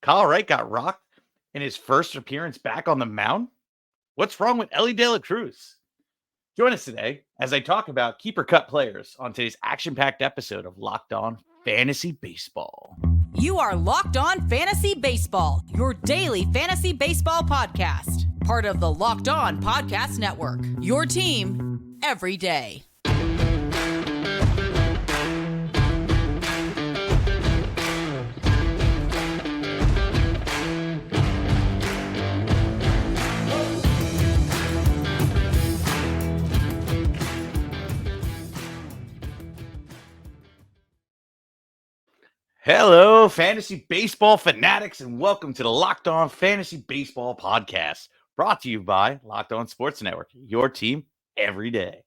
Kyle Wright got rocked in his first appearance back on the mound. What's wrong with Elly De La Cruz? Join us today as I talk about keeper cut players on today's action-packed episode of Locked On Fantasy Baseball. You are Locked On Fantasy Baseball, your daily fantasy baseball podcast. Part of the Locked On Podcast Network, your team every day. Hello, fantasy baseball fanatics, and welcome to the Locked On Fantasy Baseball podcast, brought to you by Locked On Sports Network, your team every day.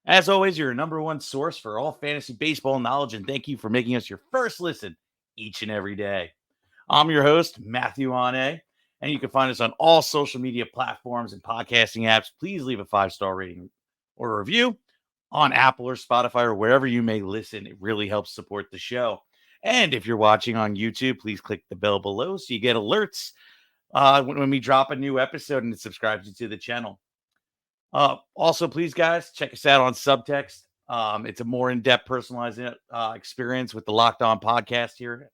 As always, you're your number one source for all fantasy baseball knowledge, and thank you for making us your first listen each and every day. I'm your host, Matthew Ane, and you can find us on all social media platforms and podcasting apps. Please leave a 5-star rating or review on Apple or Spotify or wherever you may listen. It really helps support the show. And if you're watching on YouTube, please click the bell below so you get alerts when we drop a new episode, and it subscribes you to the channel. Also, please, guys, check us out on Subtext. It's a more in-depth, personalized experience with the Locked On podcast here,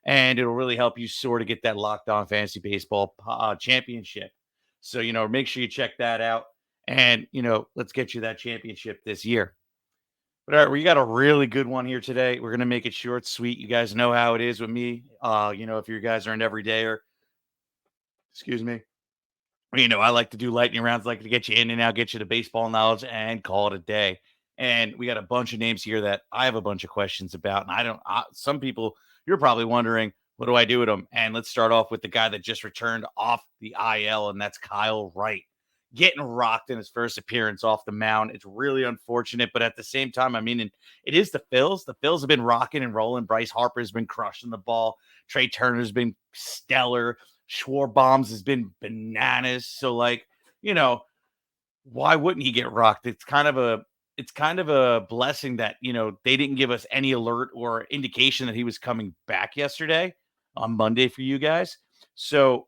and it'll really help you sort of get that Locked On Fantasy Baseball championship. So, make sure you check that out, and, let's get you that championship this year. But all right, we got a really good one here today. We're going to make it short, sweet. You guys know how it is with me. If you guys are an everydayer, I like to do lightning rounds, like to get you in and out, get you the baseball knowledge, and call it a day. And we got a bunch of names here that I have a bunch of questions about. And some people, you're probably wondering, what do I do with them? And let's start off with the guy that just returned off the IL, and that's Kyle Wright. Getting rocked in his first appearance off the mound. It's really unfortunate, but at the same time, it is the Phils. The Phils have been rocking and rolling. Bryce Harper's been crushing the ball. Trey Turner's been stellar. Schwarbombs has been bananas. So, why wouldn't he get rocked? It's kind of a blessing that, they didn't give us any alert or indication that he was coming back yesterday on Monday for you guys. So,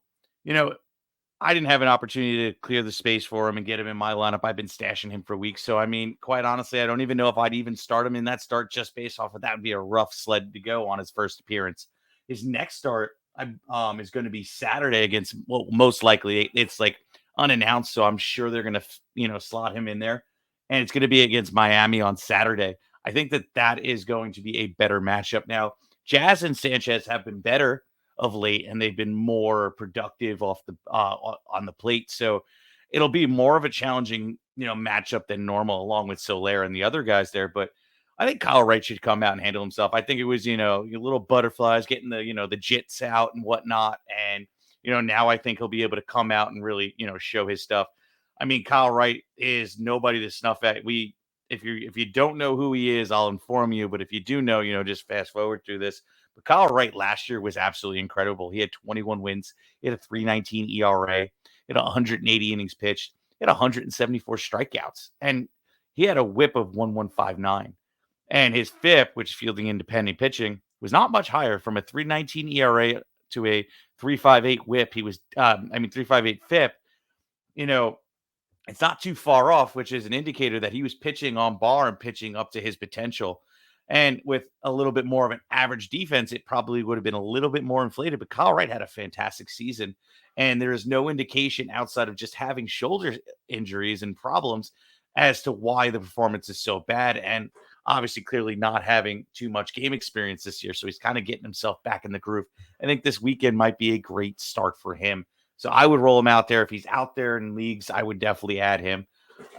I didn't have an opportunity to clear the space for him and get him in my lineup. I've been stashing him for weeks. So, quite honestly, I don't even know if I'd even start him in that start just based off of that. Would be a rough sled to go on his first appearance. His next start is going to be Saturday against, well, most likely it's like unannounced. So I'm sure they're going to, slot him in there. And it's going to be against Miami on Saturday. I think that is going to be a better matchup. Now, Jazz and Sanchez have been better of late, and they've been more productive off the on the plate. So it'll be more of a challenging, matchup than normal, along with Soler and the other guys there. But I think Kyle Wright should come out and handle himself. I think it was, your little butterflies getting the, the jits out and whatnot. And, now I think he'll be able to come out and really, show his stuff. Kyle Wright is nobody to snuff at. If you don't know who he is, I'll inform you. But if you do know, just fast forward through this. But Kyle Wright last year was absolutely incredible. He had 21 wins. He had a 3.19 ERA. He had 180 innings pitched. He had 174 strikeouts. And he had a whip of 1.159. And his FIP, which is fielding independent pitching, was not much higher, from a 3.19 ERA to a 3.58 whip. He was, 3.58 FIP. It's not too far off, which is an indicator that he was pitching on bar and pitching up to his potential. And with a little bit more of an average defense, it probably would have been a little bit more inflated. But Kyle Wright had a fantastic season. And there is no indication outside of just having shoulder injuries and problems as to why the performance is so bad. And obviously, clearly not having too much game experience this year. So he's kind of getting himself back in the groove. I think this weekend might be a great start for him. So I would roll him out there. If he's out there in leagues, I would definitely add him.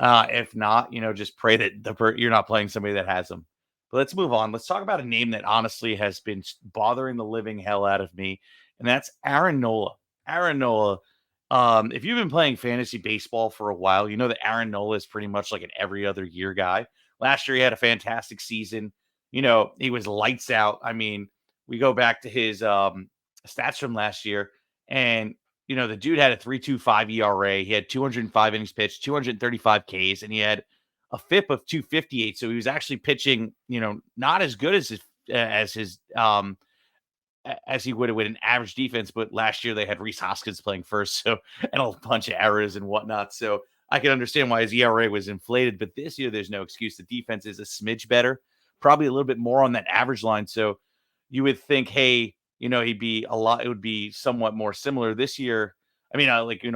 If not, just pray that you're not playing somebody that has him. But let's move on. Let's talk about a name that honestly has been bothering the living hell out of me, and that's Aaron Nola. Aaron Nola, if you've been playing fantasy baseball for a while, you know that Aaron Nola is pretty much like an every other year guy. Last year, he had a fantastic season. He was lights out. We go back to his stats from last year, and the dude had a 3.25 ERA. He had 205 innings pitched, 235 Ks, and he had a FIP of 258. So he was actually pitching, not as good as his as he would with an average defense. But last year they had Rhys Hoskins playing first, so and a bunch of errors and whatnot. So I can understand why his ERA was inflated. But this year there's no excuse. The defense is a smidge better, probably a little bit more on that average line. So you would think, hey, he'd be a lot. It would be somewhat more similar this year. I mean,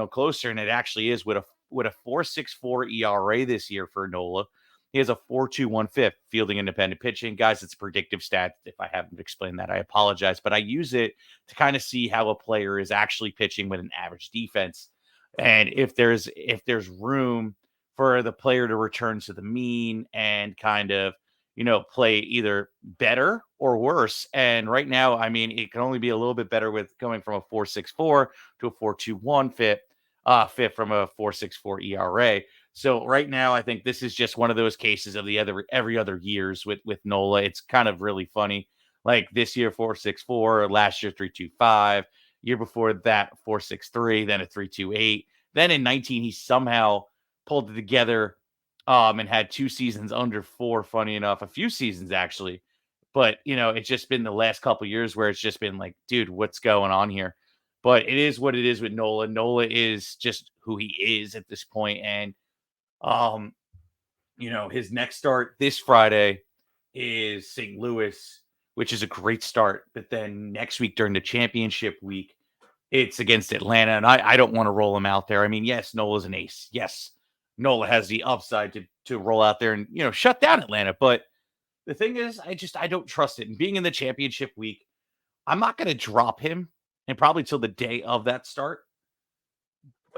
closer, and it actually is with a 4.64 ERA this year for Nola. He has a 4.21 fifth fielding independent pitching. Guys, it's a predictive stat. If I haven't explained that, I apologize. But I use it to kind of see how a player is actually pitching with an average defense. And if there's room for the player to return to the mean and kind of, play either better or worse. And right now, I mean, it can only be a little bit better with going from a 4.64 to a 4.21 fit from a 4.64 ERA. So right now, I think this is just one of those cases of every other years with Nola. It's kind of really funny. Like this year, 4.64, last year 3.25, year before that 4.63, then a 3.28. Then in 19, he somehow pulled it together and had 2 seasons under 4. Funny enough, a few seasons actually, but it's just been the last couple of years where it's just been like, dude, what's going on here? But it is what it is with Nola. Nola is just who he is at this point, and um, his next start this Friday is St. Louis, which is a great start. But then next week during the championship week, it's against Atlanta, and I don't want to roll him out there. I mean, yes, Nola's an ace. Yes, Nola has the upside to roll out there and shut down Atlanta. But the thing is, I don't trust it. And being in the championship week, I'm not going to drop him, and probably till the day of that start.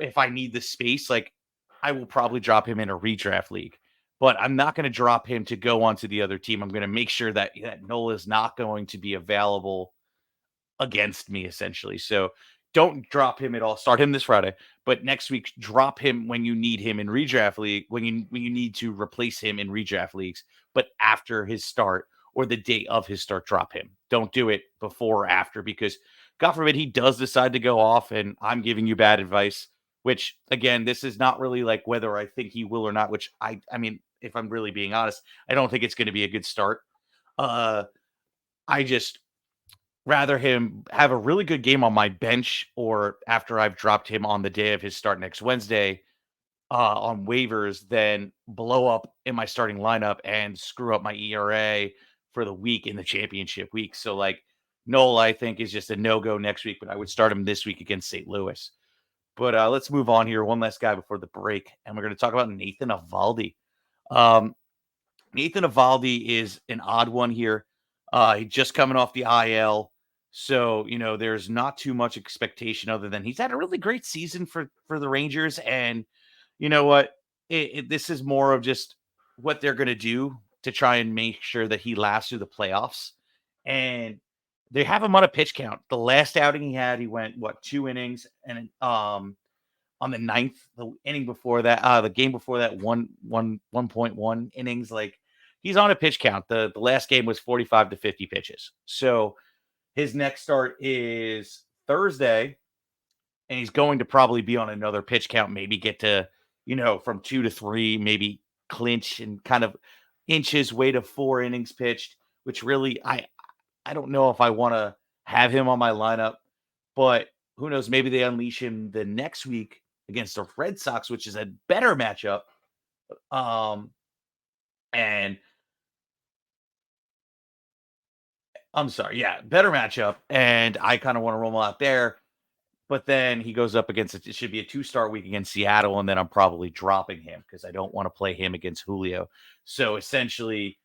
If I need the space, like I will probably drop him in a redraft league, but I'm not going to drop him to go on to the other team. I'm going to make sure that Nola is not going to be available against me, essentially. So don't drop him at all. Start him this Friday, but next week drop him when you need him in redraft league, when you need to replace him in redraft leagues, but after his start or the day of his start, drop him. Don't do it before or after, because God forbid he does decide to go off and I'm giving you bad advice, which again, this is not really like whether I think he will or not, which I mean, if I'm really being honest, I don't think it's going to be a good start. I just rather him have a really good game on my bench or after I've dropped him on the day of his start next Wednesday on waivers than blow up in my starting lineup and screw up my ERA for the week in the championship week. So like Nola, I think, is just a no-go next week, but I would start him this week against St. Louis. But let's move on here. One last guy before the break, and we're going to talk about Nathan Eovaldi. Nathan Eovaldi is an odd one here. He's just coming off the IL. So, there's not too much expectation other than he's had a really great season for the Rangers. And you know what? This is more of just what they're going to do to try and make sure that he lasts through the playoffs. And they have him on a pitch count. The last outing he had, he went, 2 innings? And on the 9th, the inning before that, the game before that, 1.1 innings. Like, he's on a pitch count. The last game was 45 to 50 pitches. So his next start is Thursday, and he's going to probably be on another pitch count, maybe get to, from 2 to 3, maybe clinch and kind of inch his way to 4 innings pitched, which really, I don't know if I want to have him on my lineup, but who knows? Maybe they unleash him the next week against the Red Sox, which is a better matchup. And I'm sorry. Yeah, better matchup. And I kind of want to roll him out there. But then he goes up against it should be a 2-start week against Seattle. And then I'm probably dropping him because I don't want to play him against Julio. So essentially,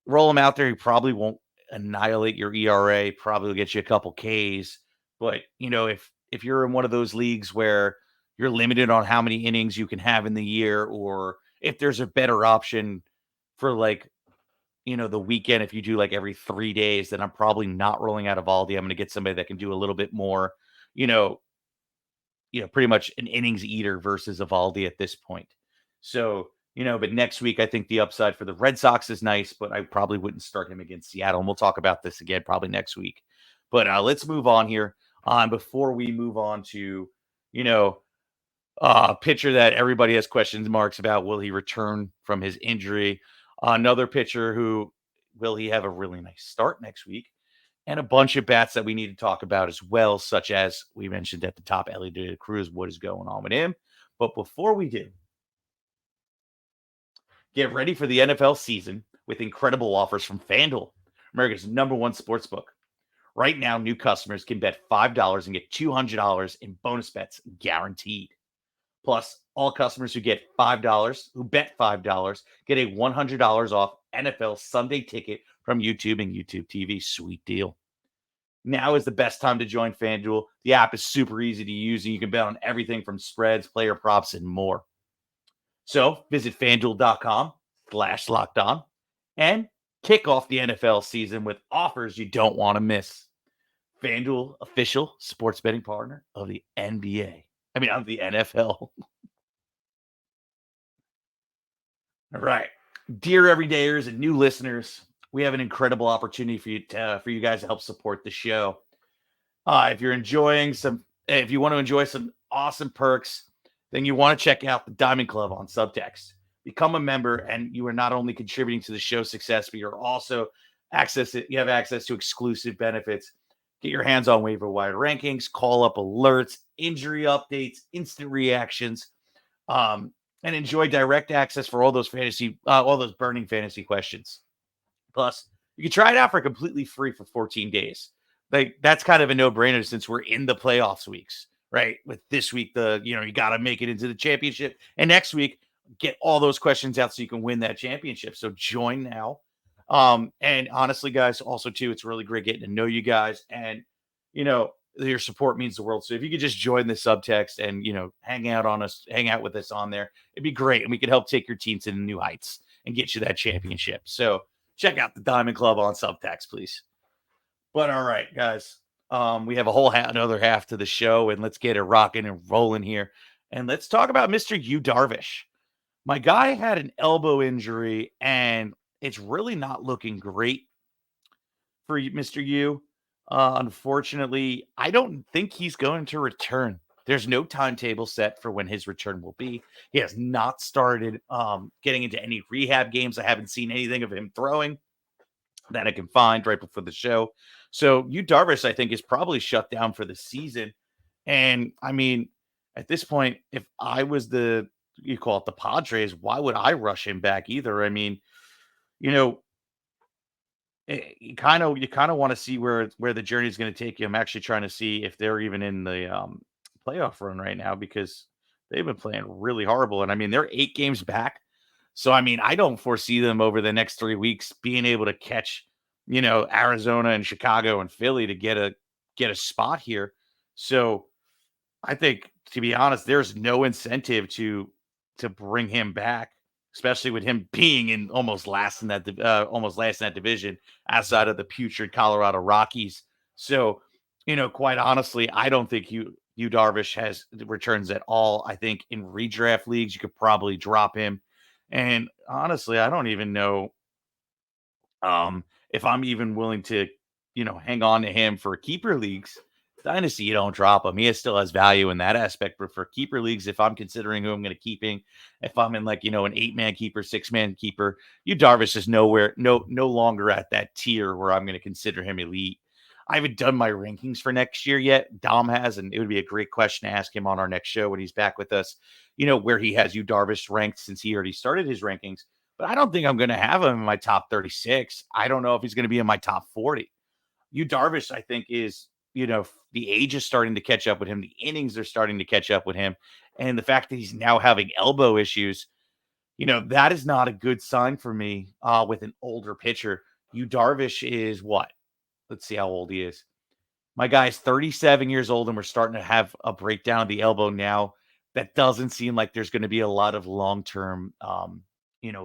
roll him out there. He probably won't annihilate your ERA, probably will get you a couple Ks. But, if you're in one of those leagues where you're limited on how many innings you can have in the year, or if there's a better option for like, the weekend, if you do like every 3 days, then I'm probably not rolling out Eovaldi. I'm going to get somebody that can do a little bit more, pretty much an innings eater versus Eovaldi at this point. So, but next week, I think the upside for the Red Sox is nice, but I probably wouldn't start him against Seattle. And we'll talk about this again probably next week. But let's move on here. Before we move on to, pitcher that everybody has questions marks about, will he return from his injury? Another pitcher who will he have a really nice start next week and a bunch of bats that we need to talk about as well, such as we mentioned at the top, Elly De La Cruz, what is going on with him. But before we do, get ready for the NFL season with incredible offers from FanDuel, America's #1 sportsbook. Right now, new customers can bet $5 and get $200 in bonus bets guaranteed. Plus, all customers who bet $5 get a $100 off NFL Sunday ticket from YouTube and YouTube TV. Sweet deal. Now is the best time to join FanDuel. The app is super easy to use, and you can bet on everything from spreads, player props, and more. So visit FanDuel.com/LockedOn and kick off the NFL season with offers you don't want to miss. FanDuel, official sports betting partner of the NBA. Of the NFL. All right. Dear everydayers and new listeners, we have an incredible opportunity for you guys to help support the show. If you want to enjoy some awesome perks, then you want to check out the Diamond Club on Subtext. Become a member, and you are not only contributing to the show's success, but you're also you have access to exclusive benefits. Get your hands on waiver wire rankings, call up alerts, injury updates, instant reactions, and enjoy direct access for all those burning fantasy questions. Plus, you can try it out for completely free for 14 days. That's kind of a no-brainer since we're in the playoffs weeks, right? With this week, you got to make it into the championship, and next week, get all those questions out so you can win that championship. So join now. And honestly, guys, also too, it's really great getting to know you guys, and your support means the world. So if you could just join the subtext and hang out with us on there, it'd be great, and we could help take your team to the new heights and get you that championship. So check out the Diamond Club on Subtext, please. But all right, guys, we have another half to the show, and let's get it rocking and rolling here. And let's talk about Mr. Yu Darvish. My guy had an elbow injury, and it's really not looking great for Mr. Yu. Unfortunately, I don't think he's going to return. There's no timetable set for when his return will be. He has not started getting into any rehab games. I haven't seen anything of him throwing that I can find right before the show. So Yu Darvish, I think, is probably shut down for the season. And at this point, if I was you call it the Padres, why would I rush him back either? You kind of want to see where the journey is going to take you. I'm actually trying to see if they're even in the playoff run right now, because they've been playing really horrible. And they're 8 games back. So I don't foresee them over the next 3 weeks being able to catch, Arizona and Chicago and Philly to get a spot here. So I think, to be honest, there's no incentive to bring him back, especially with him being in almost last in that division outside of the putrid Colorado Rockies. So, quite honestly, I don't think Yu Darvish has returns at all. I think in redraft leagues, you could probably drop him. And honestly, I don't even know if I'm even willing to, hang on to him for keeper leagues. Dynasty, you don't drop him. He still has value in that aspect. But for keeper leagues, if I'm considering who I'm going to keeping, if I'm in an 8-man keeper, 6-man keeper, Yu Darvish is no longer at that tier where I'm going to consider him elite. I haven't done my rankings for next year yet. Dom has, and it would be a great question to ask him on our next show when he's back with us, where he has Yu Darvish ranked, since he already started his rankings. But I don't think I'm going to have him in my top 36. I don't know if he's going to be in my top 40. Yu Darvish, I think, is, the age is starting to catch up with him. The innings are starting to catch up with him. And the fact that he's now having elbow issues, that is not a good sign for me with an older pitcher. Yu Darvish is what? Let's see how old he is. My guy's 37 years old, and we're starting to have a breakdown of the elbow now. That doesn't seem like there's going to be a lot of long-term,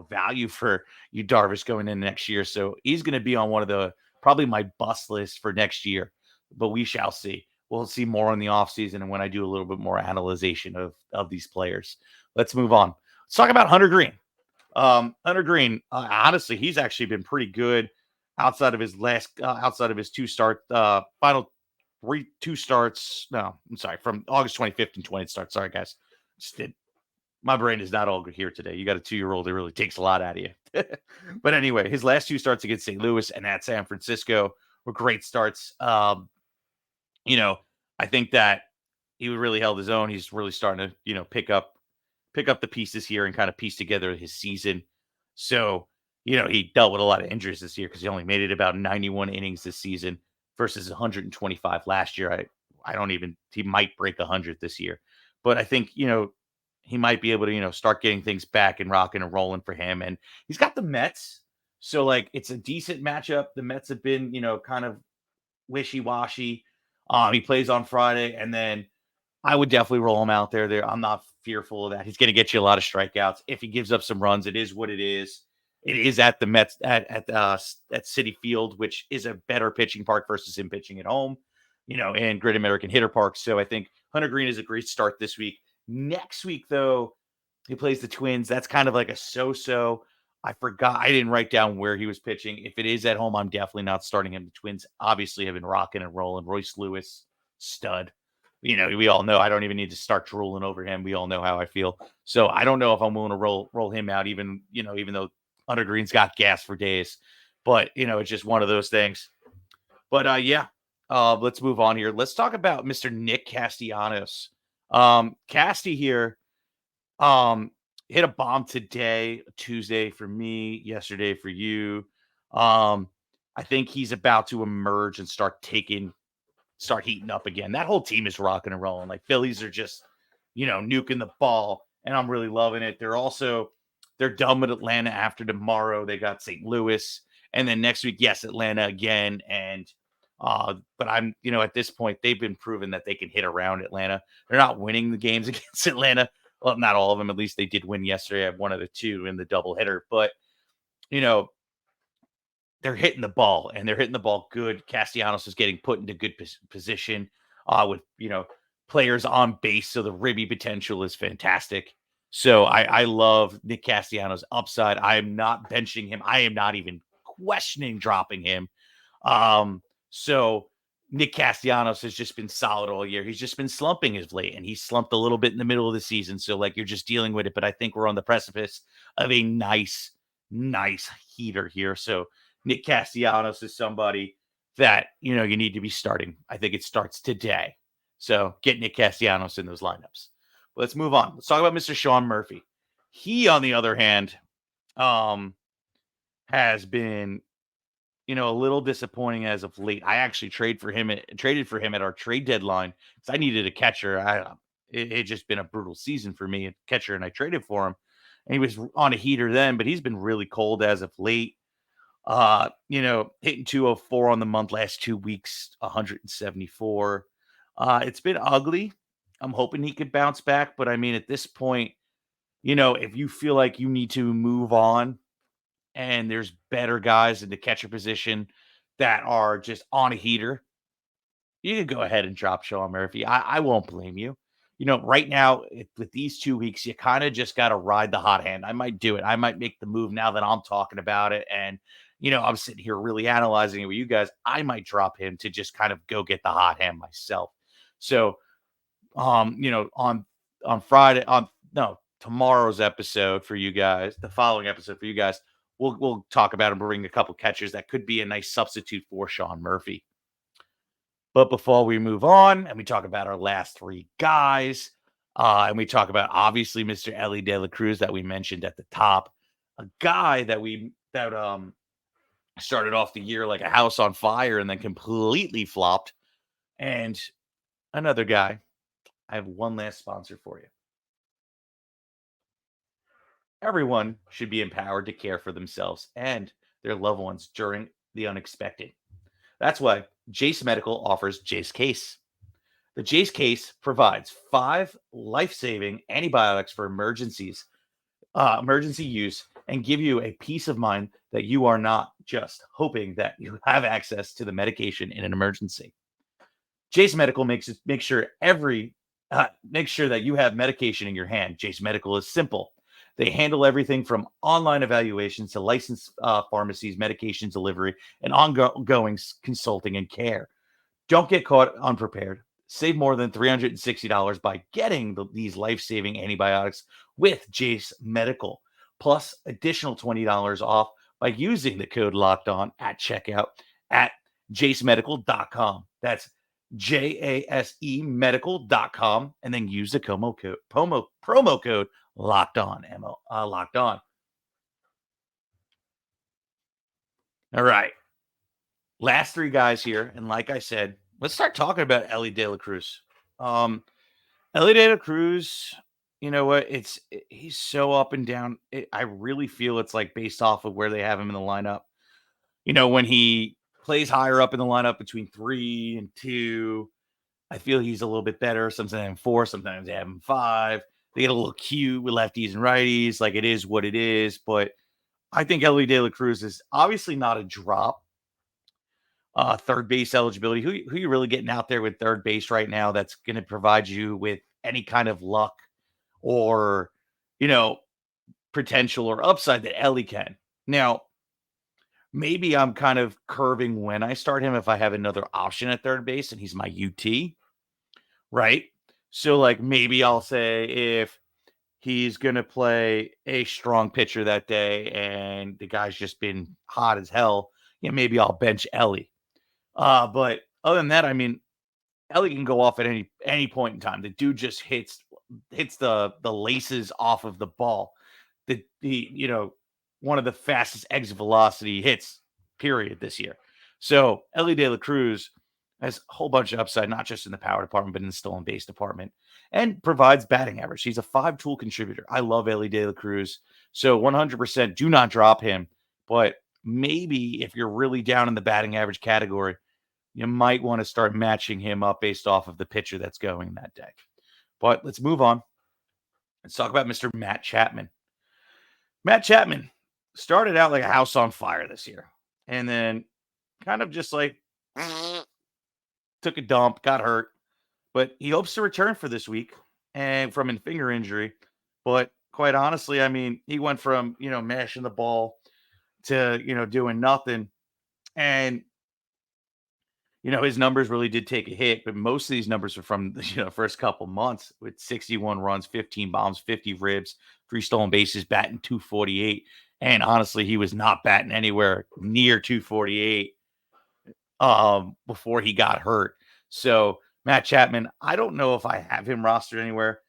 value for Yu Darvish going in next year. So he's going to be on one of probably my bust list for next year, but we shall see. We'll see more in the offseason and when I do a little bit more analyzation of these players. Let's move on. Let's talk about Hunter Greene. Hunter Greene, honestly, he's actually been pretty good outside of his final 2 starts. No, I'm sorry, from August 25th and 20th starts. Sorry, guys. My brain is not all good here today. You got a 2-year-old. It really takes a lot out of you. But anyway, his last 2 starts against St. Louis and at San Francisco were great starts. You know, I think that he really held his own. He's really starting to, pick up the pieces here and kind of piece together his season. So, he dealt with a lot of injuries this year because he only made it about 91 innings this season versus 125 last year. I don't even, he might break 100 this year. But I think, he might be able to, start getting things back and rocking and rolling for him. And he's got the Mets. So, like, it's a decent matchup. The Mets have been, kind of wishy-washy. He plays on Friday, and then I would definitely roll him out there. I'm not fearful of that. He's going to get you a lot of strikeouts. If he gives up some runs, it is what it is. It is at the Mets at Citi Field, which is a better pitching park versus him pitching at home, and Great American Hitter Park. So I think Hunter Greene is a great start this week. Next week, though, he plays the Twins. That's kind of like a so-so. I forgot. I didn't write down where he was pitching. If it is at home, I'm definitely not starting him. The Twins obviously have been rocking and rolling. Royce Lewis, stud. We all know. I don't even need to start drooling over him. We all know how I feel. So I don't know if I'm willing to roll him out, even though Hunter Greene's got gas for days. But it's just one of those things. But let's move on here. Let's talk about Mr. Nick Castellanos. Casty here. Hit a bomb today, Tuesday for me, yesterday for you. I think he's about to emerge and start heating up again. That whole team is rocking and rolling. Like, Phillies are just, nuking the ball, and I'm really loving it. They're done with Atlanta after tomorrow. They got St. Louis, and then next week, yes, Atlanta again. And but I'm, at this point, they've been proven that they can hit around Atlanta. They're not winning the games against Atlanta. Well, not all of them. At least they did win yesterday. I have one of the two in the doubleheader. But, they're hitting the ball, and they're hitting the ball good. Castellanos is getting put into good position with, players on base. So the ribby potential is fantastic. So I love Nick Castellanos' upside. I am not benching him. I am not even questioning dropping him. So Nick Castellanos has just been solid all year. He's just been slumping as late, and he slumped a little bit in the middle of the season. So, like, you're just dealing with it. But I think we're on the precipice of a nice heater here. So Nick Castellanos is somebody that, you need to be starting. I think it starts today. So get Nick Castellanos in those lineups. But let's move on. Let's talk about Mr. Sean Murphy. He, on the other hand, has been, a little disappointing as of late. I actually traded for him at our trade deadline because I needed a catcher. It had just been a brutal season for me at catcher, and I traded for him. And he was on a heater then, but he's been really cold as of late. Hitting 204 on the month last 2 weeks, 174. It's been ugly. I'm hoping he could bounce back, but I mean, at this point, if you feel like you need to move on and there's better guys in the catcher position that are just on a heater, you can go ahead and drop Sean Murphy. I won't blame you. Right now, with these 2 weeks, you kind of just got to ride the hot hand. I might do it. I might make the move now that I'm talking about it. And, I'm sitting here really analyzing it with you guys. I might drop him to just kind of go get the hot hand myself. So, on Friday, tomorrow's episode for you guys, the following episode for you guys, we'll talk about and bring a couple catchers that could be a nice substitute for Sean Murphy. But before we move on and we talk about our last three guys, and we talk about obviously Mr. Elly De La Cruz that we mentioned at the top, a guy that started off the year like a house on fire and then completely flopped, and another guy. I have one last sponsor for you. Everyone should be empowered to care for themselves and their loved ones during the unexpected. That's why Jace Medical offers Jace Case. The Jace Case provides 5 life-saving antibiotics for emergency use, and give you a peace of mind that you are not just hoping that you have access to the medication in an emergency. Jace Medical makes sure that you have medication in your hand. Jace Medical is simple. They handle everything from online evaluations to licensed pharmacies, medication delivery, and ongoing consulting and care. Don't get caught unprepared. Save more than $360 by getting these life-saving antibiotics with Jace Medical, plus additional $20 off by using the code LOCKEDON at checkout at jasemedical.com. That's JASE medical.com. And then use the promo code locked on. Locked on. All right. Last three guys here. And like I said, let's start talking about Elly De La Cruz. Elly De La Cruz, you know what? He's so up and down. I really feel it's like based off of where they have him in the lineup. You know, when he plays higher up in the lineup between 3 and 2, I feel he's a little bit better. Sometimes they have him 4, sometimes they have him 5. They get a little cute with lefties and righties. Like, it is what it is. But I think Elly De La Cruz is obviously not a drop. Third base eligibility. Who you really getting out there with third base right now that's going to provide you with any kind of luck or, you know, potential or upside that Elly can? Now, maybe I'm kind of curving when I start him if I have another option at third base and he's my UT, right? So, like, maybe I'll say if he's going to play a strong pitcher that day and the guy's just been hot as hell, yeah, maybe I'll bench Elly. But other than that, I mean, Elly can go off at any point in time. The dude just hits the laces off of the ball. The you know, one of the fastest exit velocity hits, period, this year. So Elly De La Cruz has a whole bunch of upside, not just in the power department, but in the stolen base department, and provides batting average. He's a 5-tool contributor. I love Elly De La Cruz. So 100% do not drop him. But maybe if you're really down in the batting average category, you might want to start matching him up based off of the pitcher that's going that day. But let's move on. Let's talk about Mr. Matt Chapman. Matt Chapman started out like a house on fire this year and then kind of just like took a dump, got hurt, but he hopes to return for this week and from a finger injury. But quite honestly, I mean, he went from, mashing the ball to, doing nothing. And his numbers really did take a hit, but most of these numbers are from the first couple months with 61 runs, 15 bombs, 50 ribs, 3 stolen bases, batting 248. And honestly, he was not batting anywhere near 248 before he got hurt. So Matt Chapman, I don't know if I have him rostered anywhere.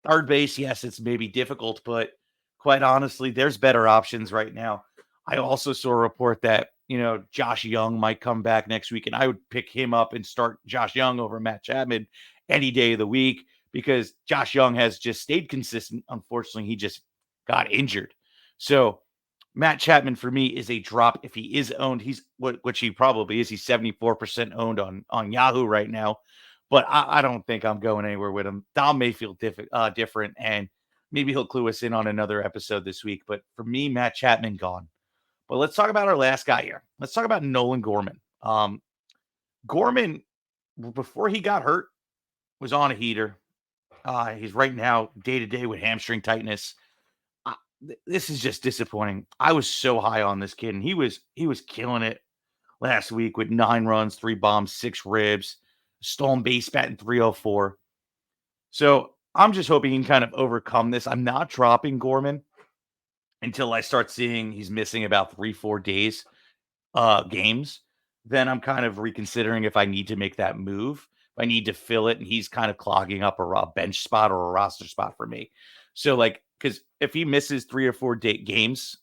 Third base, yes, it's maybe difficult, but quite honestly, there's better options right now. I also saw a report that Josh Young might come back next week, and I would pick him up and start Josh Young over Matt Chapman any day of the week because Josh Young has just stayed consistent. Unfortunately, he just got injured. So Matt Chapman for me is a drop if he is owned. He's which he probably is. He's 74% owned on Yahoo right now, but I don't think I'm going anywhere with him. Dom may feel different, and maybe he'll clue us in on another episode this week. But for me, Matt Chapman gone. But let's talk about our last guy here. Let's talk about Nolan Gorman. Gorman, before he got hurt, was on a heater. He's right now day-to-day with hamstring tightness. This is just disappointing. I was so high on this kid, and he was killing it last week with 9 runs, 3 bombs, 6 ribs, stolen base batting 304. So I'm just hoping he can kind of overcome this. I'm not dropping Gorman until I start seeing he's missing about 3-4 days games. Then I'm kind of reconsidering if I need to make that move. If I need to fill it, and he's kind of clogging up a bench spot or a roster spot for me. So because if he misses 3 or 4 games,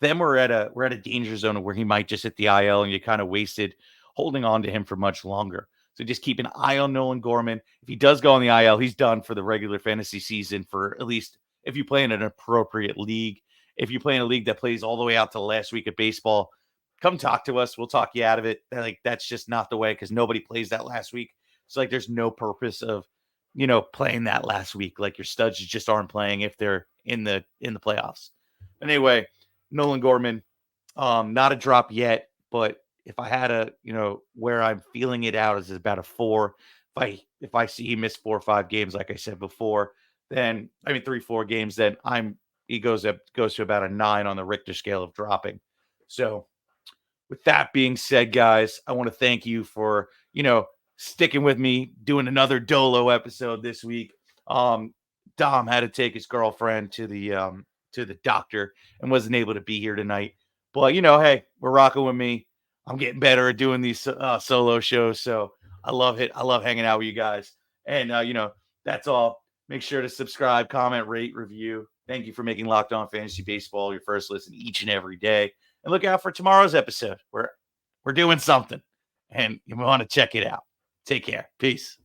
then we're at a danger zone where he might just hit the IL, and you kind of wasted holding on to him for much longer. So just keep an eye on Nolan Gorman. If he does go on the IL, he's done for the regular fantasy season for at least if you play in an appropriate league. If you play in a league that plays all the way out to the last week of baseball, come talk to us. We'll talk you out of it. That's just not the way because nobody plays that last week. So there's no purpose of, playing that last week. Like your studs just aren't playing if they're in the playoffs. Anyway, Nolan Gorman, not a drop yet, but if I had where I'm feeling it out is about a 4. If I see he missed 4 or 5 games, like I said before, then 3-4 games, then he goes to about a 9 on the Richter scale of dropping. So with that being said, guys, I want to thank you for, sticking with me, doing another Dolo episode this week. Dom had to take his girlfriend to the doctor and wasn't able to be here tonight. But, hey, we're rocking with me. I'm getting better at doing these solo shows. So I love it. I love hanging out with you guys. And, that's all. Make sure to subscribe, comment, rate, review. Thank you for making Locked On Fantasy Baseball your first listen each and every day. And look out for tomorrow's episode where we're doing something and you want to check it out. Take care. Peace.